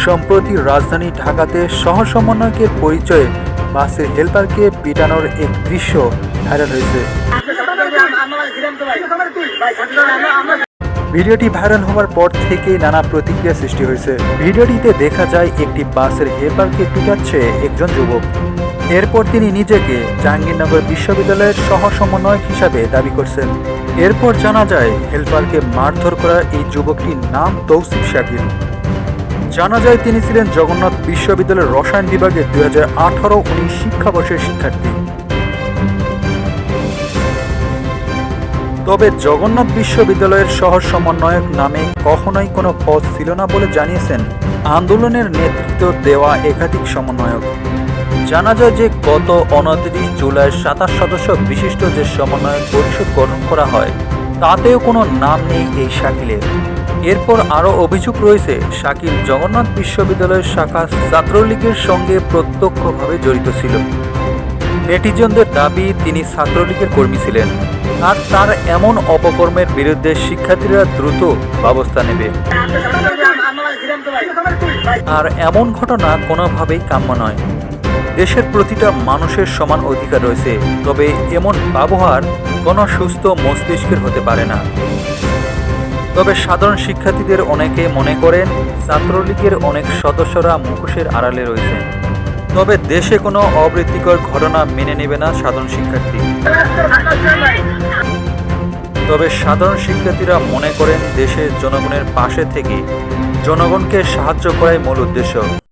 সম্প্রতি রাজধানী ঢাকাতে সহ সমন্বয়কের পরিচয়ে বাসের হেলপারকে পিটানোর এক দৃশ্য ভাইরাল হয়েছে। ভিডিওটি ভাইরাল হওয়ার পর থেকেই নানা প্রতিক্রিয়া সৃষ্টি হয়েছে। ভিডিওটিতে দেখা যায় একটি বাসের হেলপারকে পিটাচ্ছে একজন যুবক। এরপর তিনি নিজেকে জাহাঙ্গীরনগর বিশ্ববিদ্যালয়ের সহ সমন্বয়ক হিসাবে দাবি করছেন। এরপর জানা যায় হেলপারকে মারধর করা এই যুবকটির নাম তৌসিফ শাকিল। জানা যায় তিনি ছিলেন জগন্নাথ বিশ্ববিদ্যালয়ের রসায়ন বিভাগের 2018-19 শিক্ষাবর্ষের শিক্ষার্থী। তবে জগন্নাথ বিশ্ববিদ্যালয়ের সহ সমন্বয়ক নামে কখনোই কোনো পদ ছিল না বলে জানিয়েছেন আন্দোলনের নেতৃত্ব দেওয়া একাধিক সমন্বয়ক। জানা যায় যে গত 29 জুলাই 27 সদস্য বিশিষ্ট যে সমন্বয়ক পরিষদ গঠন করা হয় তাতেও কোনো নাম নেই এই শাকিলের। এরপর আরও অভিযোগ রয়েছে শাকিল জগন্নাথ বিশ্ববিদ্যালয়ের শাখা ছাত্রলীগের সঙ্গে প্রত্যক্ষভাবে জড়িত ছিল। নেটিজনদের দাবি তিনি ছাত্রলীগের কর্মী ছিলেন আর তার এমন অপকর্মের বিরুদ্ধে শিক্ষার্থীরা দ্রুত ব্যবস্থা নেবে। আর এমন ঘটনা কোনোভাবেই কাম্য নয়। দেশের প্রতিটা মানুষের সমান অধিকার রয়েছে, তবে এমন ব্যবহার কোনো সুস্থ মস্তিষ্কের হতে পারে না। তবে সাধারণ শিক্ষার্থীদের অনেকে মনে করেন ছাত্রলীগের অনেক সদস্যরা মুখোশের আড়ালে রয়েছেন। তবে দেশে কোনো অপ্রীতিকর ঘটনা মেনে নেবে না সাধারণ শিক্ষার্থী। তবে সাধারণ শিক্ষার্থীরা মনে করেন দেশের জনগণের পাশে থেকে জনগণকে সাহায্য করাই মূল উদ্দেশ্য।